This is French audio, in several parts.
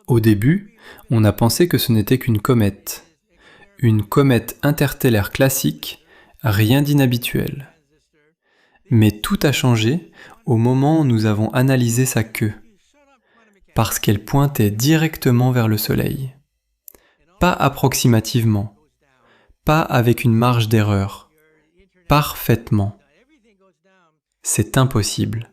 Au début, on a pensé que ce n'était qu'une comète. Une comète interstellaire classique, rien d'inhabituel. Mais tout a changé au moment où nous avons analysé sa queue, parce qu'elle pointait directement vers le Soleil. Pas approximativement, pas avec une marge d'erreur, parfaitement. C'est impossible.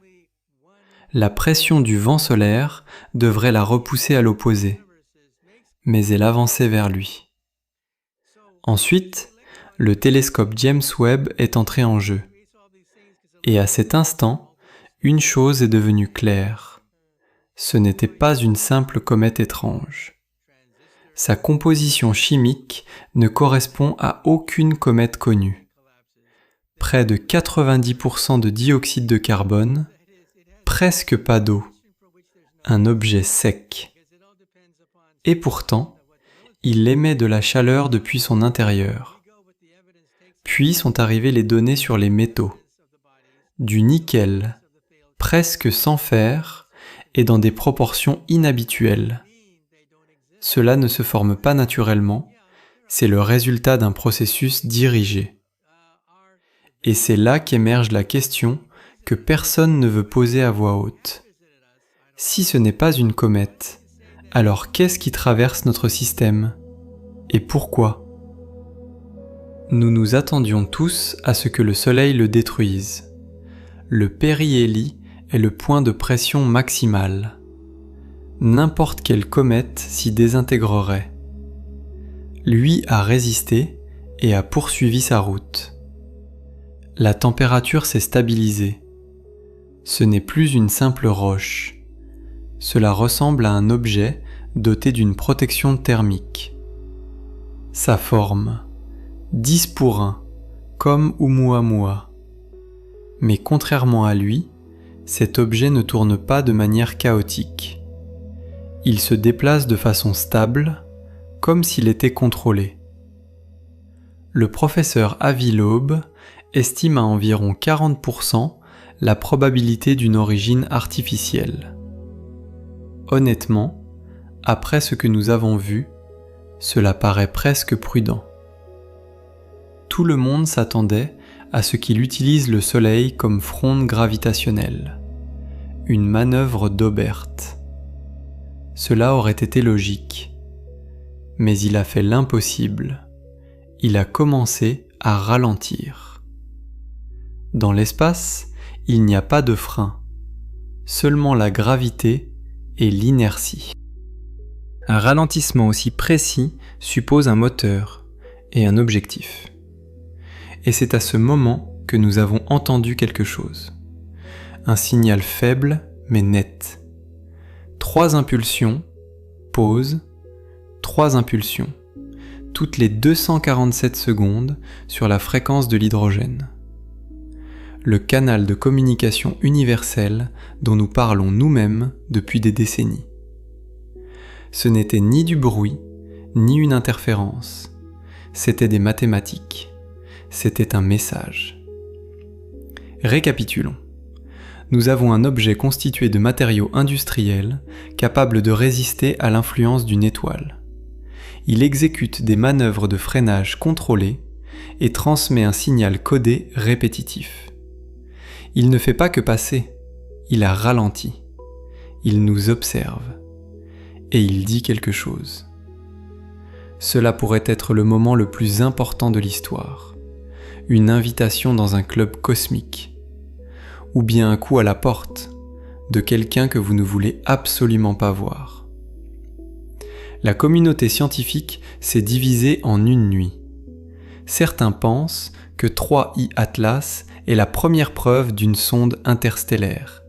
La pression du vent solaire devrait la repousser à l'opposé, mais elle avançait vers lui. Ensuite, le télescope James Webb est entré en jeu. Et à cet instant, une chose est devenue claire. Ce n'était pas une simple comète étrange. Sa composition chimique ne correspond à aucune comète connue. Près de 90% de dioxyde de carbone, presque pas d'eau, un objet sec. Et pourtant, il émet de la chaleur depuis son intérieur. Puis sont arrivées les données sur les métaux. Du nickel, presque sans fer, et dans des proportions inhabituelles. Cela ne se forme pas naturellement, c'est le résultat d'un processus dirigé. Et c'est là qu'émerge la question que personne ne veut poser à voix haute. Si ce n'est pas une comète, alors qu'est-ce qui traverse notre système ? Et pourquoi ? Nous nous attendions tous à ce que le Soleil le détruise. Le périhélie est le point de pression maximal. N'importe quelle comète s'y désintégrerait. Lui a résisté et a poursuivi sa route. La température s'est stabilisée. Ce n'est plus une simple roche. Cela ressemble à un objet doté d'une protection thermique. Sa forme, 10 pour 1, comme Oumuamua. Mais contrairement à lui, cet objet ne tourne pas de manière chaotique. Il se déplace de façon stable, comme s'il était contrôlé. Le professeur Avi Loeb estime à environ 40% la probabilité d'une origine artificielle. Honnêtement, après ce que nous avons vu, cela paraît presque prudent. Tout le monde s'attendait à ce qu'il utilise le Soleil comme fronde gravitationnelle, une manœuvre d'Aubert. Cela aurait été logique, mais il a fait l'impossible. Il a commencé à ralentir. Dans l'espace, il n'y a pas de frein, seulement la gravité et l'inertie. Un ralentissement aussi précis suppose un moteur et un objectif. Et c'est à ce moment que nous avons entendu quelque chose. Un signal faible mais net. 3 impulsions, pause, 3 impulsions, toutes les 247 secondes sur la fréquence de l'hydrogène. Le canal de communication universel dont nous parlons nous-mêmes depuis des décennies. Ce n'était ni du bruit, ni une interférence. C'était des mathématiques. C'était un message. Récapitulons. Nous avons un objet constitué de matériaux industriels capable de résister à l'influence d'une étoile. Il exécute des manœuvres de freinage contrôlées et transmet un signal codé répétitif. Il ne fait pas que passer, il a ralenti. Il nous observe. Et il dit quelque chose. Cela pourrait être le moment le plus important de l'histoire. Une invitation dans un club cosmique. Ou bien un coup à la porte de quelqu'un que vous ne voulez absolument pas voir. La communauté scientifique s'est divisée en une nuit. Certains pensent que 3I Atlas est la première preuve d'une sonde interstellaire,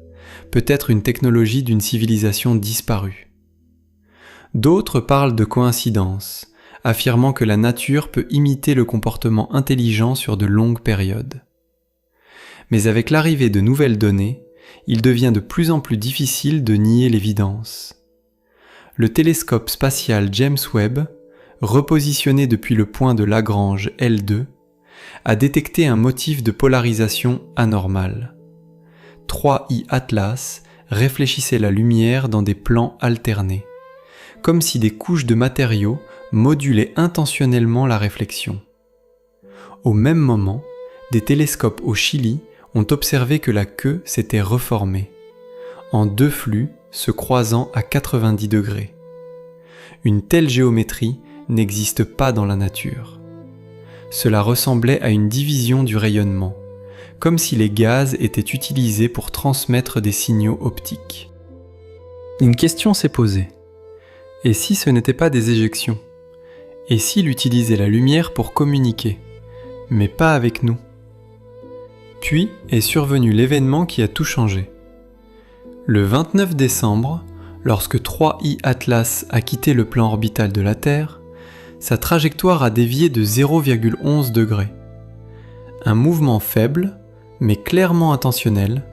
peut-être une technologie d'une civilisation disparue. D'autres parlent de coïncidence, affirmant que la nature peut imiter le comportement intelligent sur de longues périodes. Mais avec l'arrivée de nouvelles données, il devient de plus en plus difficile de nier l'évidence. Le télescope spatial James Webb, repositionné depuis le point de Lagrange L2, a détecté un motif de polarisation anormal. 3I Atlas réfléchissait la lumière dans des plans alternés, comme si des couches de matériaux modulaient intentionnellement la réflexion. Au même moment, des télescopes au Chili ont observé que la queue s'était reformée, en deux flux se croisant à 90 degrés. Une telle géométrie n'existe pas dans la nature. Cela ressemblait à une division du rayonnement, comme si les gaz étaient utilisés pour transmettre des signaux optiques. Une question s'est posée. Et si ce n'était pas des éjections? Et s'il utilisait la lumière pour communiquer, mais pas avec nous? Puis est survenu l'événement qui a tout changé. Le 29 décembre, lorsque 3I Atlas a quitté le plan orbital de la Terre, sa trajectoire a dévié de 0,11 degrés. Un mouvement faible, mais clairement intentionnel,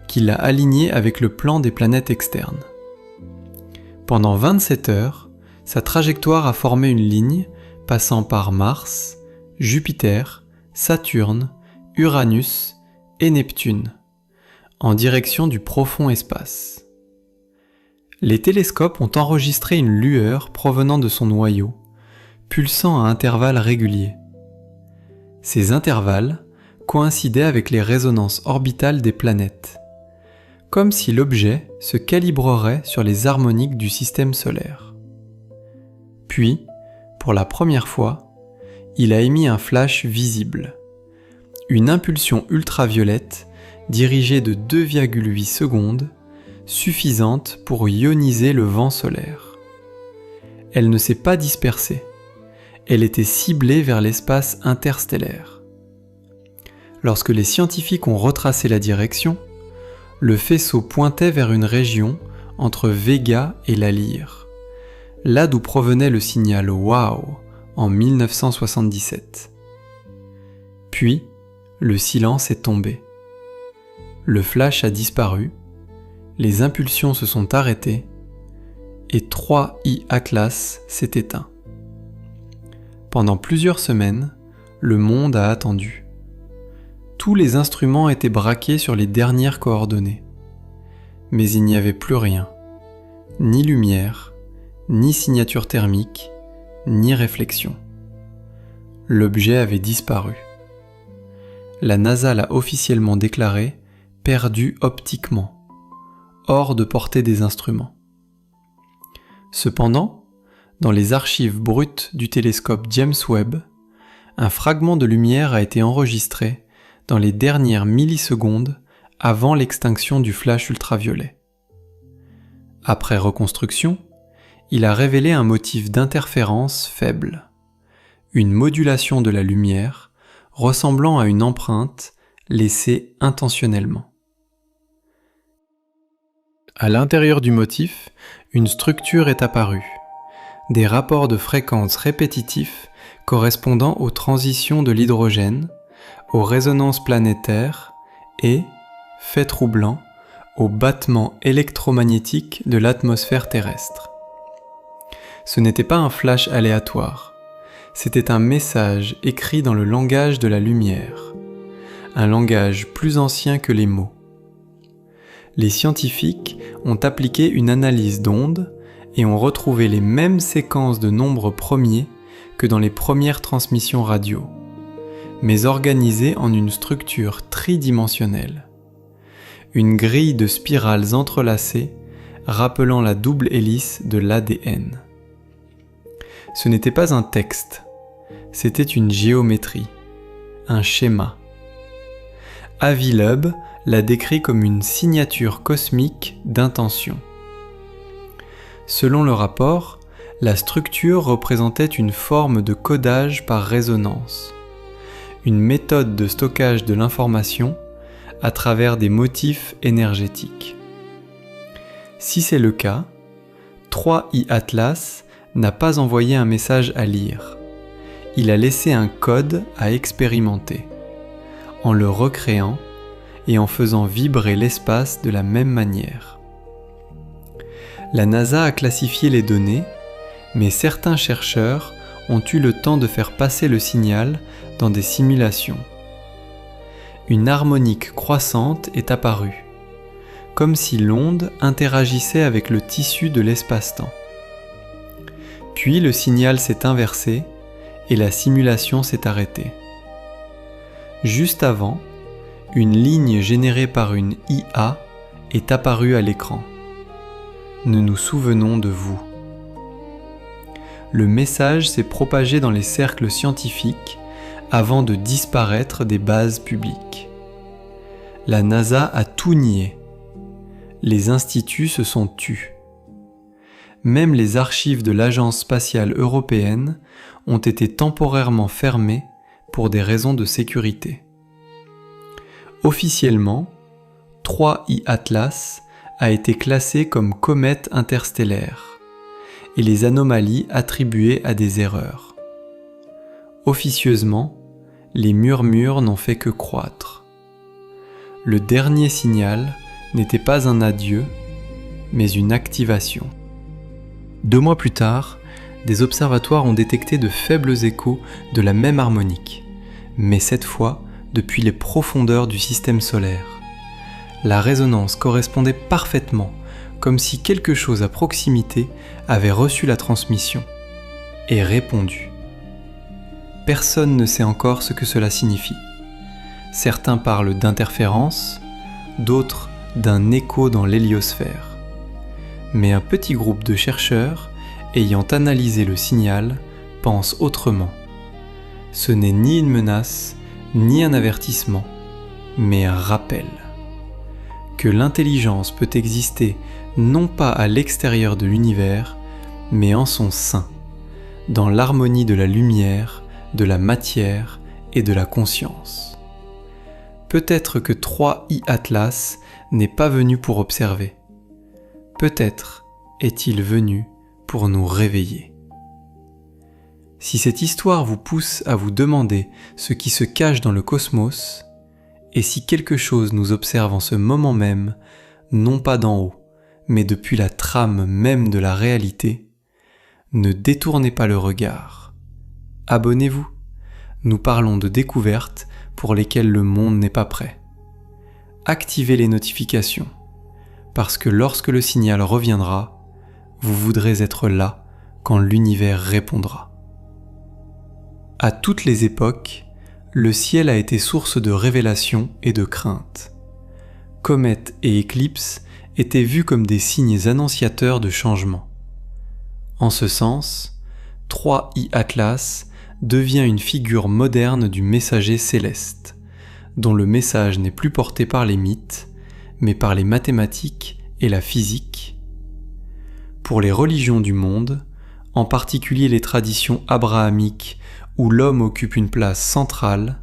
qui l'a aligné avec le plan des planètes externes. Pendant 27 heures, sa trajectoire a formé une ligne passant par Mars, Jupiter, Saturne, Uranus et Neptune, en direction du profond espace. Les télescopes ont enregistré une lueur provenant de son noyau, pulsant à intervalles réguliers. Ces intervalles coïncidaient avec les résonances orbitales des planètes, comme si l'objet se calibrerait sur les harmoniques du système solaire. Puis, pour la première fois, il a émis un flash visible, une impulsion ultraviolette dirigée de 2,8 secondes, suffisante pour ioniser le vent solaire. Elle ne s'est pas dispersée, elle était ciblée vers l'espace interstellaire. Lorsque les scientifiques ont retracé la direction, le faisceau pointait vers une région entre Vega et la Lyre, là d'où provenait le signal WOW en 1977. Puis, le silence est tombé. Le flash a disparu, les impulsions se sont arrêtées et 3I Atlas s'est éteint. Pendant plusieurs semaines, le monde a attendu. Tous les instruments étaient braqués sur les dernières coordonnées. Mais il n'y avait plus rien. Ni lumière, ni signature thermique, ni réflexion. L'objet avait disparu. La NASA l'a officiellement déclaré perdu optiquement, hors de portée des instruments. Cependant, dans les archives brutes du télescope James Webb, un fragment de lumière a été enregistré dans les dernières millisecondes avant l'extinction du flash ultraviolet. Après reconstruction, il a révélé un motif d'interférence faible, une modulation de la lumière ressemblant à une empreinte laissée intentionnellement. À l'intérieur du motif, une structure est apparue, des rapports de fréquences répétitifs correspondant aux transitions de l'hydrogène, aux résonances planétaires et, fait troublant, aux battements électromagnétiques de l'atmosphère terrestre. Ce n'était pas un flash aléatoire, c'était un message écrit dans le langage de la lumière, un langage plus ancien que les mots. Les scientifiques ont appliqué une analyse d'ondes et ont retrouvé les mêmes séquences de nombres premiers que dans les premières transmissions radio, mais organisées en une structure tridimensionnelle. Une grille de spirales entrelacées rappelant la double hélice de l'ADN. Ce n'était pas un texte, c'était une géométrie, un schéma. Avi Loeb l'a décrit comme une signature cosmique d'intention. Selon le rapport, la structure représentait une forme de codage par résonance, une méthode de stockage de l'information à travers des motifs énergétiques. Si c'est le cas, 3I Atlas n'a pas envoyé un message à lire. Il a laissé un code à expérimenter, en le recréant et en faisant vibrer l'espace de la même manière. La NASA a classifié les données, mais certains chercheurs ont eu le temps de faire passer le signal dans des simulations. Une harmonique croissante est apparue, comme si l'onde interagissait avec le tissu de l'espace-temps. Puis le signal s'est inversé et la simulation s'est arrêtée. Juste avant, une ligne générée par une IA est apparue à l'écran. Nous nous souvenons de vous. Le message s'est propagé dans les cercles scientifiques avant de disparaître des bases publiques. La NASA a tout nié. Les instituts se sont tus. Même les archives de l'Agence spatiale européenne ont été temporairement fermées pour des raisons de sécurité. Officiellement, 3I Atlas a été classé comme comète interstellaire et les anomalies attribuées à des erreurs. Officieusement, les murmures n'ont fait que croître. Le dernier signal n'était pas un adieu, mais une activation. 2 mois plus tard, des observatoires ont détecté de faibles échos de la même harmonique, mais cette fois depuis les profondeurs du système solaire. La résonance correspondait parfaitement, comme si quelque chose à proximité avait reçu la transmission et répondu. Personne ne sait encore ce que cela signifie. Certains parlent d'interférence, d'autres d'un écho dans l'héliosphère. Mais un petit groupe de chercheurs, ayant analysé le signal, pense autrement. Ce n'est ni une menace, ni un avertissement, mais un rappel. Que l'intelligence peut exister non pas à l'extérieur de l'univers, mais en son sein, dans l'harmonie de la lumière, de la matière et de la conscience. Peut-être que 3I Atlas n'est pas venu pour observer. Peut-être est-il venu pour nous réveiller. Si cette histoire vous pousse à vous demander ce qui se cache dans le cosmos, et si quelque chose nous observe en ce moment même, non pas d'en haut, mais depuis la trame même de la réalité, ne détournez pas le regard. Abonnez-vous. Nous parlons de découvertes pour lesquelles le monde n'est pas prêt. Activez les notifications, parce que lorsque le signal reviendra, vous voudrez être là quand l'univers répondra. À toutes les époques, le ciel a été source de révélation et de crainte. Comètes et éclipses étaient vus comme des signes annonciateurs de changement. En ce sens, 3I Atlas devient une figure moderne du messager céleste, dont le message n'est plus porté par les mythes, mais par les mathématiques et la physique. Pour les religions du monde, en particulier les traditions abrahamiques où l'homme occupe une place centrale,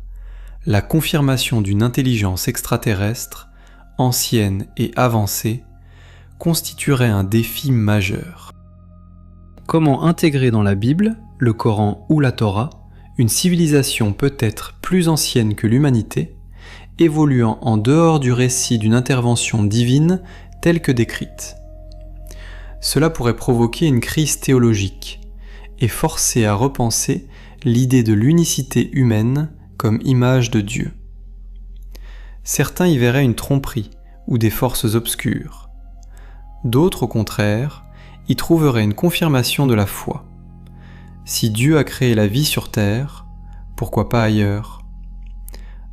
la confirmation d'une intelligence extraterrestre, ancienne et avancée, constituerait un défi majeur. Comment intégrer dans la Bible, le Coran ou la Torah, une civilisation peut-être plus ancienne que l'humanité, évoluant en dehors du récit d'une intervention divine telle que décrite? Cela pourrait provoquer une crise théologique et forcer à repenser l'idée de l'unicité humaine comme image de Dieu. Certains y verraient une tromperie ou des forces obscures. D'autres, au contraire, y trouveraient une confirmation de la foi. Si Dieu a créé la vie sur terre, pourquoi pas ailleurs?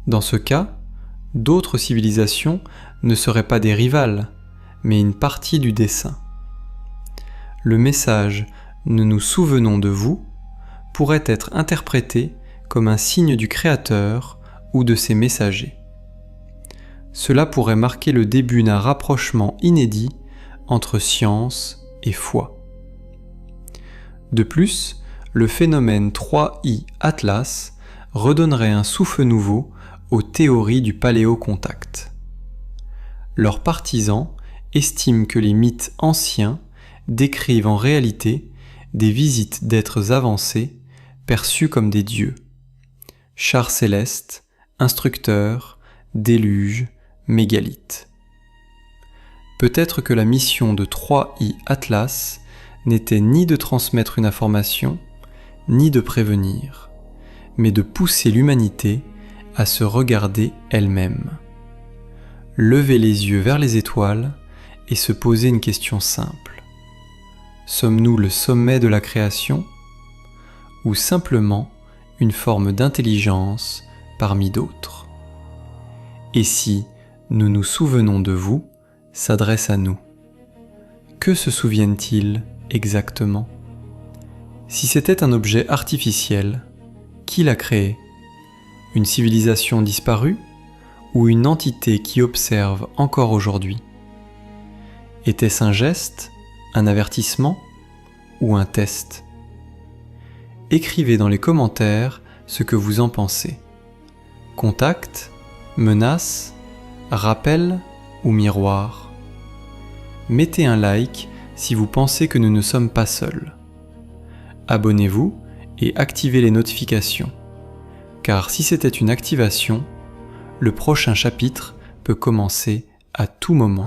Dans ce cas, d'autres civilisations ne seraient pas des rivales, mais une partie du dessein. Le message « Nous nous souvenons de vous » pourrait être interprété comme un signe du Créateur ou de ses messagers. Cela pourrait marquer le début d'un rapprochement inédit entre science et foi. De plus, le phénomène 3I Atlas redonnerait un souffle nouveau aux théories du paléocontact. Leurs partisans estiment que les mythes anciens décrivent en réalité des visites d'êtres avancés perçus comme des dieux. Chars célestes, instructeurs, déluge, mégalithes. Peut-être que la mission de 3I Atlas n'était ni de transmettre une information, ni de prévenir, mais de pousser l'humanité à se regarder elle-même. Lever les yeux vers les étoiles et se poser une question simple. Sommes-nous le sommet de la création ou simplement une forme d'intelligence parmi d'autres? Et si nous nous souvenons de vous s'adresse à nous, que se souviennent-ils exactement? Si c'était un objet artificiel, qui l'a créé? Une civilisation disparue ou une entité qui observe encore aujourd'hui? Était-ce un geste, un avertissement ou un test? Écrivez dans les commentaires ce que vous en pensez. Contact, menace, rappel ou miroir? Mettez un like si vous pensez que nous ne sommes pas seuls. Abonnez-vous et activez les notifications, car si c'était une activation, le prochain chapitre peut commencer à tout moment.